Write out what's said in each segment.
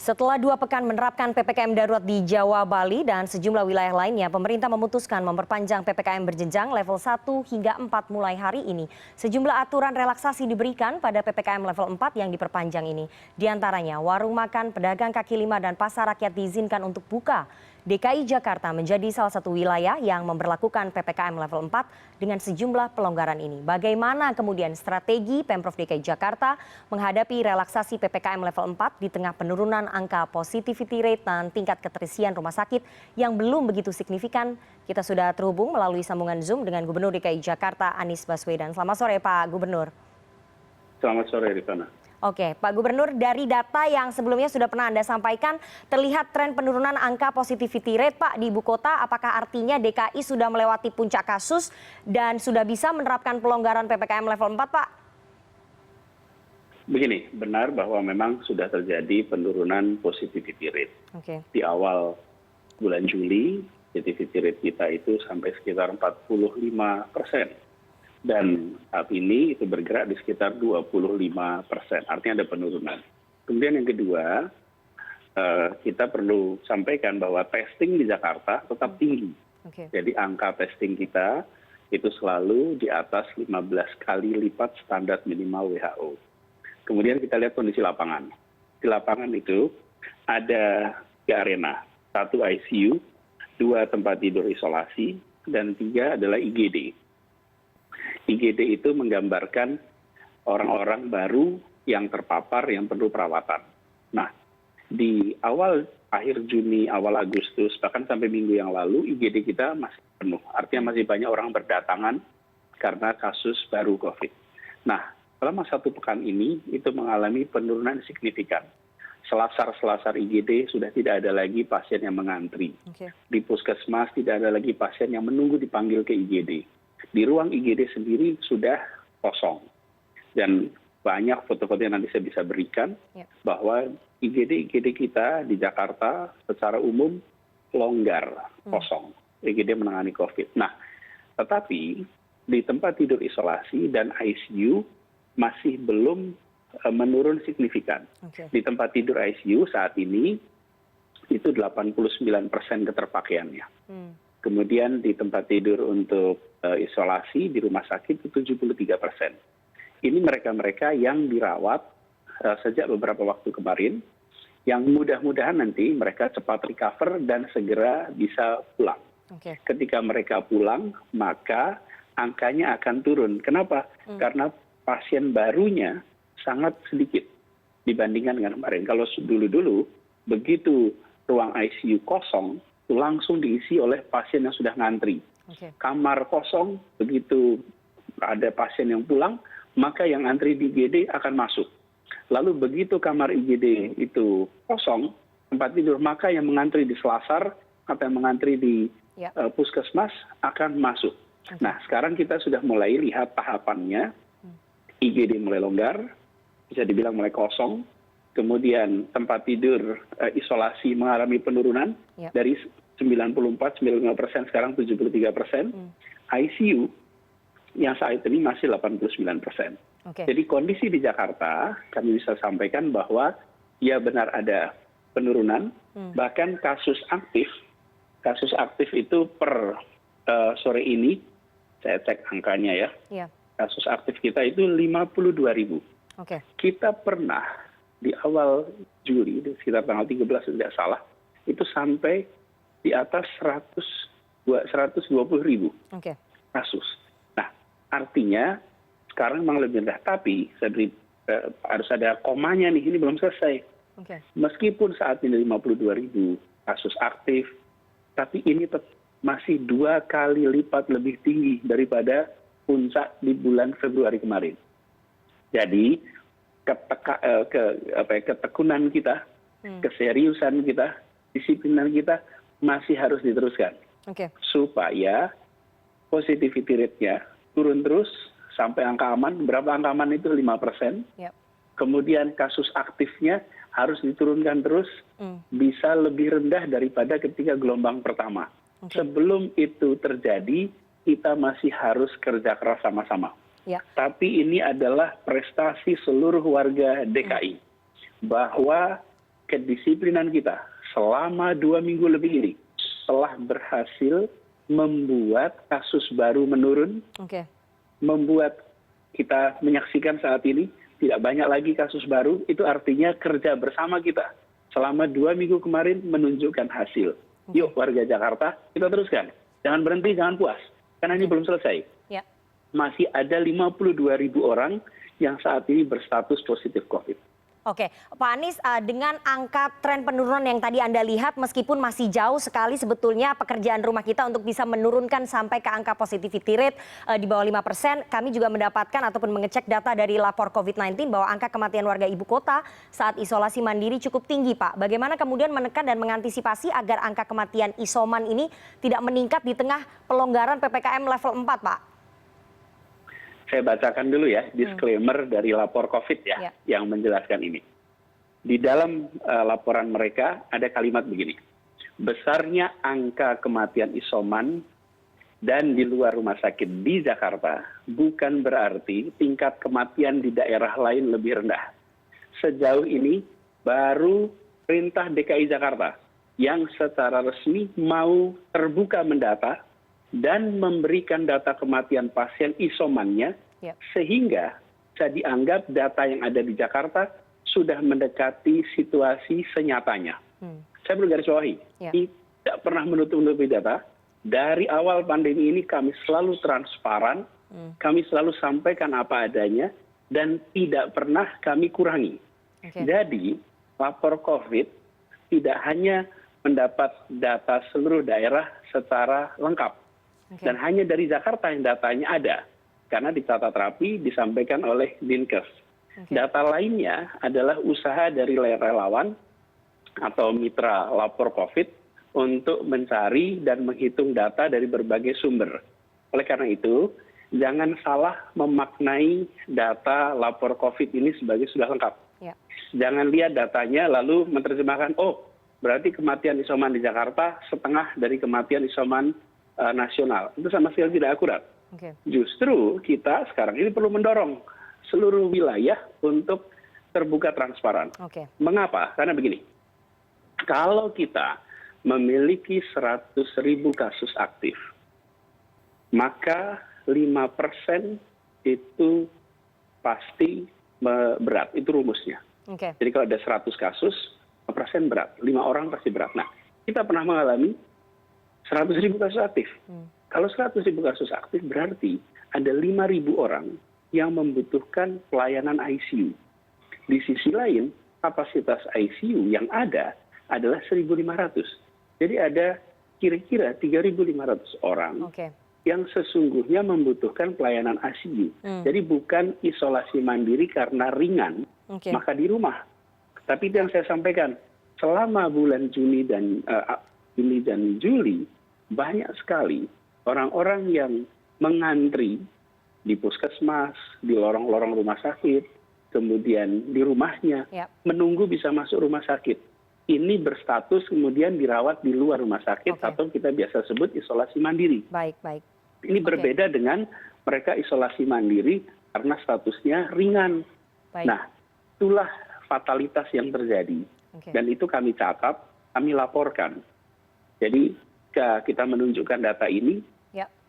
Setelah 2 pekan menerapkan PPKM darurat di Jawa, Bali, dan sejumlah wilayah lainnya, pemerintah memutuskan memperpanjang PPKM berjenjang level 1 hingga 4 mulai hari ini. Sejumlah aturan relaksasi diberikan pada PPKM level 4 yang diperpanjang ini. Di antaranya, warung makan, pedagang kaki lima, dan pasar rakyat diizinkan untuk buka. DKI Jakarta menjadi salah satu wilayah yang memberlakukan PPKM level 4 dengan sejumlah pelonggaran ini. Bagaimana kemudian strategi Pemprov DKI Jakarta menghadapi relaksasi PPKM level 4 di tengah penurunan angka positivity rate dan tingkat keterisian rumah sakit yang belum begitu signifikan? Kita sudah terhubung melalui sambungan Zoom dengan Gubernur DKI Jakarta Anies Baswedan. Selamat sore Pak Gubernur. Selamat sore Rifana. Oke, Pak Gubernur, dari data yang sebelumnya sudah pernah Anda sampaikan, terlihat tren penurunan angka positivity rate, Pak, di ibu kota. Apakah artinya DKI sudah melewati puncak kasus dan sudah bisa menerapkan pelonggaran PPKM level 4, Pak? Begini, benar bahwa memang sudah terjadi penurunan positivity rate. Oke. Di awal bulan Juli, positivity rate kita itu sampai sekitar 45%. Dan saat ini itu bergerak di sekitar 25%, artinya ada penurunan. Kemudian yang kedua, kita perlu sampaikan bahwa testing di Jakarta tetap tinggi. Jadi angka testing kita itu selalu di atas 15 kali lipat standar minimal WHO. Kemudian kita lihat kondisi lapangan. Di lapangan itu ada 3 arena, 1 ICU, 2 tempat tidur isolasi, dan 3 adalah IGD. IGD itu menggambarkan orang-orang baru yang terpapar yang perlu perawatan. Nah, di akhir Juni, awal Agustus, bahkan sampai minggu yang lalu, IGD kita masih penuh. Artinya masih banyak orang berdatangan karena kasus baru COVID. Nah, selama 1 pekan ini, itu mengalami penurunan signifikan. Selasar-selasar IGD sudah tidak ada lagi pasien yang mengantri. Di puskesmas tidak ada lagi pasien yang menunggu dipanggil ke IGD. Di ruang IGD sendiri sudah kosong. Dan banyak foto-foto yang nanti saya bisa berikan bahwa IGD kita di Jakarta secara umum longgar, kosong. IGD menangani COVID. Nah, tetapi di tempat tidur isolasi dan ICU masih belum menurun signifikan. Di tempat tidur ICU saat ini itu 89% keterpakaiannya. Kemudian di tempat tidur untuk isolasi di rumah sakit itu 73%. Ini mereka-mereka yang dirawat sejak beberapa waktu kemarin, yang mudah-mudahan nanti mereka cepat recover dan segera bisa pulang. Ketika mereka pulang, maka angkanya akan turun. Kenapa? Karena pasien barunya sangat sedikit dibandingkan dengan kemarin. Kalau dulu-dulu, begitu ruang ICU kosong, itu langsung diisi oleh pasien yang sudah ngantri. Kamar kosong, begitu ada pasien yang pulang, maka yang antri di IGD akan masuk. Lalu begitu kamar IGD itu kosong, tempat tidur, maka yang mengantri di selasar atau yang mengantri di puskesmas akan masuk. Nah, sekarang kita sudah mulai lihat tahapannya. IGD mulai longgar, bisa dibilang mulai kosong. Kemudian tempat tidur isolasi mengalami penurunan dari 94-95% sekarang 73%. ICU yang saat ini masih 89%. Jadi kondisi di Jakarta kami bisa sampaikan bahwa ya benar ada penurunan. Bahkan kasus aktif itu per sore ini, saya cek angkanya ya. Kasus aktif kita itu 52.000. Kita pernah di awal Juli, sekitar tanggal 13 tidak salah, itu sampai di atas 120.000 kasus. Nah, artinya sekarang memang lebih rendah. Tapi harus ada komanya nih, ini belum selesai. Meskipun saat ini 52.000 kasus aktif, tapi ini masih 2 kali lipat lebih tinggi daripada puncak di bulan Februari kemarin. Jadi ketekunan kita, keseriusan kita, disiplinan kita masih harus diteruskan. Supaya positivity rate-nya turun terus sampai angka aman. Berapa angka aman itu? 5%. Kemudian kasus aktifnya harus diturunkan terus, bisa lebih rendah daripada ketika gelombang pertama. Sebelum itu terjadi, kita masih harus kerja keras sama-sama. Tapi ini adalah prestasi seluruh warga DKI. Bahwa kedisiplinan kita selama 2 minggu lebih ini telah berhasil membuat kasus baru menurun, membuat kita menyaksikan saat ini tidak banyak lagi kasus baru. Itu artinya kerja bersama kita selama 2 minggu kemarin menunjukkan hasil. Yuk warga Jakarta, kita teruskan. Jangan berhenti, jangan puas. Karena ini belum selesai. Masih ada 52.000 orang yang saat ini berstatus positif COVID. Oke, Pak Anies, dengan angka tren penurunan yang tadi Anda lihat, meskipun masih jauh sekali sebetulnya pekerjaan rumah kita untuk bisa menurunkan sampai ke angka positivity rate di bawah 5%, kami juga mendapatkan ataupun mengecek data dari lapor COVID-19 bahwa angka kematian warga ibu kota saat isolasi mandiri cukup tinggi, Pak. Bagaimana kemudian menekan dan mengantisipasi agar angka kematian isoman ini tidak meningkat di tengah pelonggaran PPKM level 4, Pak? Saya bacakan dulu ya disclaimer dari lapor COVID ya yang menjelaskan ini. Di dalam laporan mereka ada kalimat begini. Besarnya angka kematian isoman dan di luar rumah sakit di Jakarta bukan berarti tingkat kematian di daerah lain lebih rendah. Sejauh ini baru perintah DKI Jakarta yang secara resmi mau terbuka mendata dan memberikan data kematian pasien isomannya, sehingga bisa dianggap data yang ada di Jakarta sudah mendekati situasi senyatanya. Saya perlu garis bawahi, tidak pernah menutup-nutupi data. Dari awal pandemi ini kami selalu transparan, kami selalu sampaikan apa adanya, dan tidak pernah kami kurangi. Jadi lapor COVID tidak hanya mendapat data seluruh daerah secara lengkap. Dan hanya dari Jakarta yang datanya ada, karena dicatat rapi disampaikan oleh Dinkes. Data lainnya adalah usaha dari relawan atau mitra lapor COVID untuk mencari dan menghitung data dari berbagai sumber. Oleh karena itu, jangan salah memaknai data lapor COVID ini sebagai sudah lengkap. Jangan lihat datanya lalu menerjemahkan, oh berarti kematian isoman di Jakarta setengah dari kematian isoman nasional. Itu sama sekali tidak akurat. Justru kita sekarang ini perlu mendorong seluruh wilayah untuk terbuka transparan. Mengapa? Karena begini, kalau kita memiliki 100.000 kasus aktif, maka 5% itu pasti berat, itu rumusnya. Jadi kalau ada 100 kasus, 5% berat, 5 orang pasti berat. Nah, kita pernah mengalami 100.000 kasus aktif. Kalau 100.000 kasus aktif berarti ada 5.000 orang yang membutuhkan pelayanan ICU. Di sisi lain, kapasitas ICU yang ada adalah 1.500. Jadi ada kira-kira 3.500 orang yang sesungguhnya membutuhkan pelayanan ICU. Jadi bukan isolasi mandiri karena ringan, maka di rumah. Tapi itu yang saya sampaikan, selama bulan Juni dan Juli, banyak sekali orang-orang yang mengantri di puskesmas, di lorong-lorong rumah sakit, kemudian di rumahnya, menunggu bisa masuk rumah sakit. Ini berstatus kemudian dirawat di luar rumah sakit atau kita biasa sebut isolasi mandiri. Ini berbeda dengan mereka isolasi mandiri karena statusnya ringan. Nah, itulah fatalitas yang terjadi. Dan itu kami catat, kami laporkan. Jadi kita menunjukkan data ini,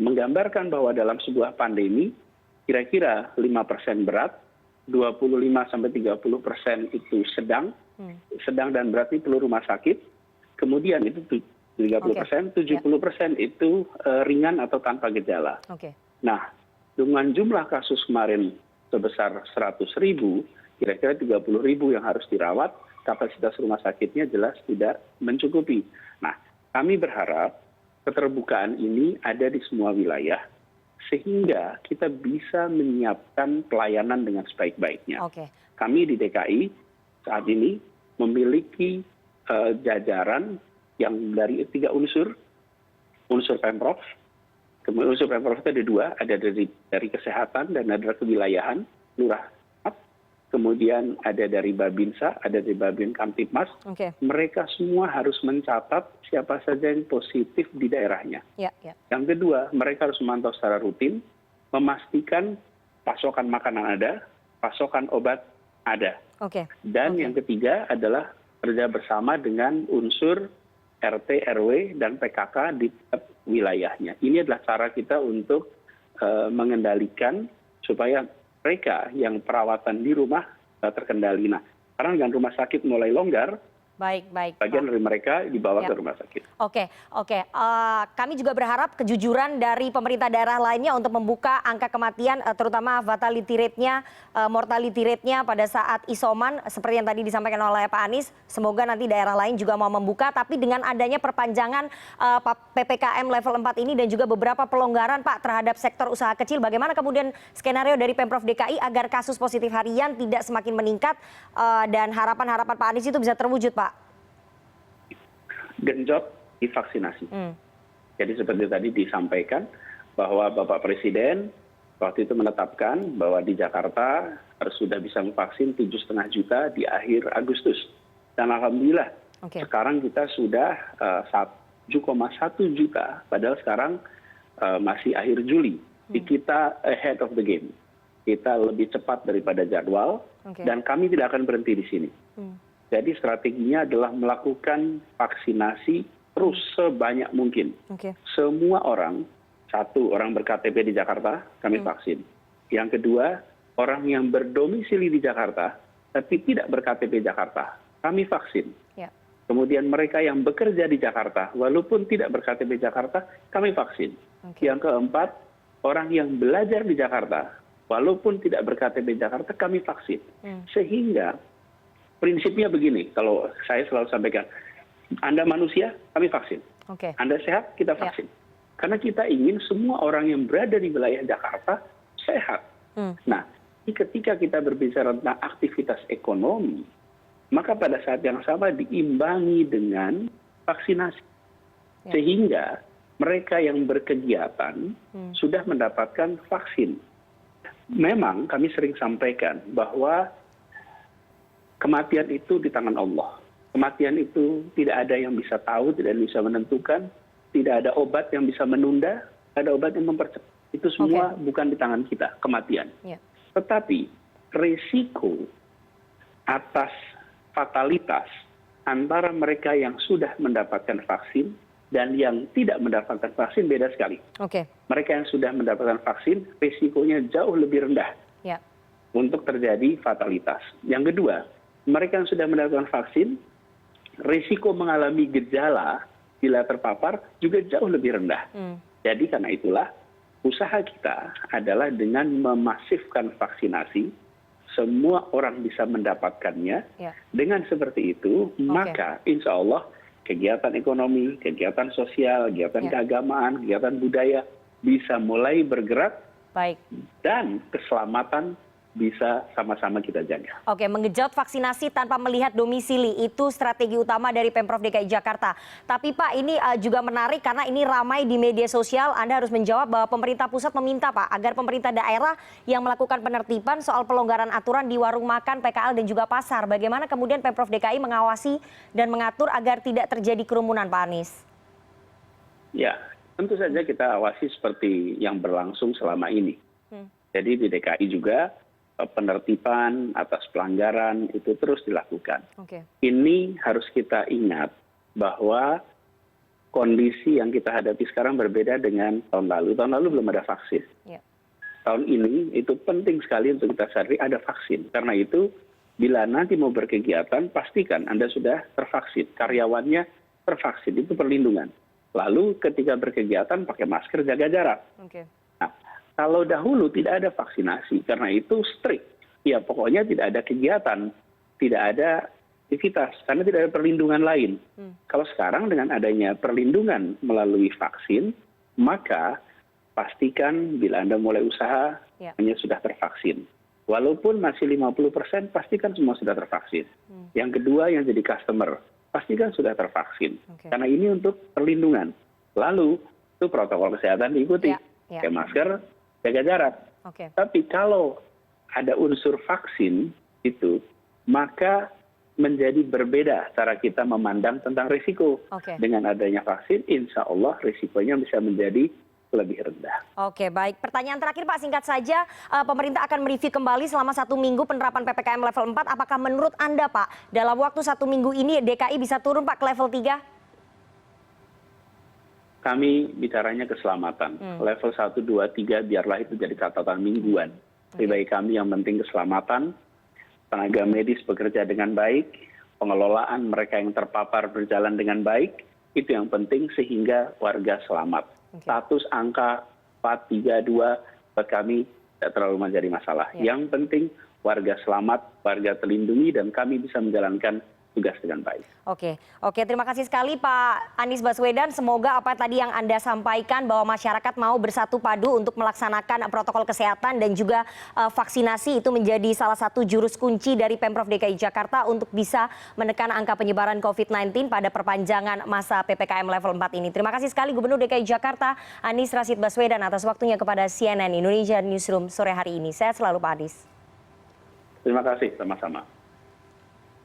menggambarkan bahwa dalam sebuah pandemi, kira-kira 5% berat, 25-30% itu sedang dan berat itu perlu rumah sakit, kemudian itu 30%, 70% itu ringan atau tanpa gejala. Nah, dengan jumlah kasus kemarin sebesar 100.000, kira-kira 30.000 yang harus dirawat, kapasitas rumah sakitnya jelas tidak mencukupi. Nah, kami berharap keterbukaan ini ada di semua wilayah, sehingga kita bisa menyiapkan pelayanan dengan sebaik-baiknya. Kami di DKI saat ini memiliki jajaran yang dari 3 unsur Pemprov. Kemudian unsur Pemprov itu ada 2, ada dari kesehatan dan ada kewilayahan, lurah. Kemudian ada dari Babinsa, ada dari Babin Kamtipmas. Mereka semua harus mencatat siapa saja yang positif di daerahnya. Yang kedua, mereka harus memantau secara rutin, memastikan pasokan makanan ada, pasokan obat ada. Dan yang ketiga adalah kerja bersama dengan unsur RT, RW, dan PKK di tiap wilayahnya. Ini adalah cara kita untuk mengendalikan supaya mereka yang perawatan di rumah terkendali. Nah, sekarang dengan rumah sakit mulai longgar, Baik, bagian Pak. dari mereka dibawa Ya. ke rumah sakit. Oke. Kami juga berharap kejujuran dari pemerintah daerah lainnya untuk membuka angka kematian, terutama fatality rate-nya, mortality rate-nya pada saat isoman, seperti yang tadi disampaikan oleh Pak Anies. Semoga nanti daerah lain juga mau membuka, tapi dengan adanya perpanjangan PPKM level 4 ini dan juga beberapa pelonggaran, Pak, terhadap sektor usaha kecil, bagaimana kemudian skenario dari Pemprov DKI agar kasus positif harian tidak semakin meningkat dan harapan-harapan Pak Anies itu bisa terwujud, Pak? Genjot divaksinasi. Jadi seperti tadi disampaikan bahwa Bapak Presiden waktu itu menetapkan bahwa di Jakarta harus sudah bisa memvaksin 7,5 juta di akhir Agustus. Dan alhamdulillah sekarang kita sudah 7,1 juta, padahal sekarang masih akhir Juli. Jadi kita ahead of the game. Kita lebih cepat daripada jadwal dan kami tidak akan berhenti di sini. Jadi strateginya adalah melakukan vaksinasi terus sebanyak mungkin. Semua orang, satu, orang berKTP di Jakarta, kami vaksin. Yang kedua, orang yang berdomisili di Jakarta, tapi tidak berKTP Jakarta, kami vaksin. Kemudian mereka yang bekerja di Jakarta, walaupun tidak berKTP Jakarta, kami vaksin. Yang keempat, orang yang belajar di Jakarta, walaupun tidak berKTP Jakarta, kami vaksin. Sehingga prinsipnya begini, kalau saya selalu sampaikan, Anda manusia, kami vaksin. Anda sehat, kita vaksin. Karena kita ingin semua orang yang berada di wilayah Jakarta sehat. Nah, ketika kita berbicara tentang aktivitas ekonomi, maka pada saat yang sama diimbangi dengan vaksinasi. Sehingga mereka yang berkegiatan sudah mendapatkan vaksin. Memang kami sering sampaikan bahwa kematian itu di tangan Allah. Kematian itu tidak ada yang bisa tahu, tidak ada yang bisa menentukan, tidak ada obat yang bisa menunda, tidak ada obat yang mempercepat. Itu semua bukan di tangan kita, kematian. Tetapi risiko atas fatalitas antara mereka yang sudah mendapatkan vaksin dan yang tidak mendapatkan vaksin beda sekali. Mereka yang sudah mendapatkan vaksin, risikonya jauh lebih rendah untuk terjadi fatalitas. Yang kedua, mereka yang sudah mendapatkan vaksin, risiko mengalami gejala bila terpapar juga jauh lebih rendah. Jadi karena itulah usaha kita adalah dengan memasifkan vaksinasi, semua orang bisa mendapatkannya. Dengan seperti itu, maka insya Allah kegiatan ekonomi, kegiatan sosial, kegiatan keagamaan, kegiatan budaya bisa mulai bergerak dan keselamatan bisa sama-sama kita jaga. Mengejut vaksinasi tanpa melihat domisili, itu strategi utama dari Pemprov DKI Jakarta. Tapi Pak, ini juga menarik karena ini ramai di media sosial. Anda harus menjawab bahwa pemerintah pusat meminta, Pak, agar pemerintah daerah yang melakukan penertiban soal pelonggaran aturan di warung makan, PKL dan juga pasar. Bagaimana kemudian Pemprov DKI mengawasi dan mengatur agar tidak terjadi kerumunan, Pak Anies? Ya, tentu saja kita awasi seperti yang berlangsung selama ini. Jadi di DKI juga penertiban atas pelanggaran itu terus dilakukan. Ini harus kita ingat bahwa kondisi yang kita hadapi sekarang berbeda dengan tahun lalu. Tahun lalu belum ada vaksin. Tahun ini itu penting sekali untuk kita sadari ada vaksin. Karena itu bila nanti mau berkegiatan, pastikan Anda sudah tervaksin. Karyawannya tervaksin, itu perlindungan. Lalu ketika berkegiatan pakai masker, jaga jarak. Nah, kalau dahulu tidak ada vaksinasi, karena itu strict. Ya pokoknya tidak ada kegiatan, tidak ada aktivitas, karena tidak ada perlindungan lain. Kalau sekarang dengan adanya perlindungan melalui vaksin, maka pastikan bila Anda mulai usaha, hanya sudah tervaksin. Walaupun masih 50%, pastikan semua sudah tervaksin. Yang kedua yang jadi customer, pastikan sudah tervaksin. Karena ini untuk perlindungan. Lalu itu protokol kesehatan diikuti. Pakai masker, jaga jarak. Tapi kalau ada unsur vaksin itu, maka menjadi berbeda cara kita memandang tentang risiko. Dengan adanya vaksin, insya Allah risikonya bisa menjadi lebih rendah. Oke, baik. Pertanyaan terakhir Pak, singkat saja, pemerintah akan mereview kembali selama 1 minggu penerapan PPKM level 4. Apakah menurut Anda Pak, dalam waktu 1 minggu ini DKI bisa turun Pak ke level 3? Kami bicaranya keselamatan. Level 1, 2, 3 biarlah itu jadi catatan mingguan. Lebih baik kami yang penting keselamatan, tenaga medis bekerja dengan baik, pengelolaan mereka yang terpapar berjalan dengan baik, itu yang penting sehingga warga selamat. Status angka 4, 3, 2 buat kami tidak terlalu menjadi masalah. Yang penting warga selamat, warga terlindungi, dan kami bisa menjalankan tugas dengan baik. Oke, terima kasih sekali Pak Anies Baswedan. Semoga apa tadi yang Anda sampaikan bahwa masyarakat mau bersatu padu untuk melaksanakan protokol kesehatan dan juga vaksinasi itu menjadi salah satu jurus kunci dari Pemprov DKI Jakarta untuk bisa menekan angka penyebaran COVID-19 pada perpanjangan masa PPKM level 4 ini. Terima kasih sekali Gubernur DKI Jakarta Anies Rashid Baswedan atas waktunya kepada CNN Indonesia Newsroom sore hari ini. Sehat selalu Pak Anies. Terima kasih, sama-sama.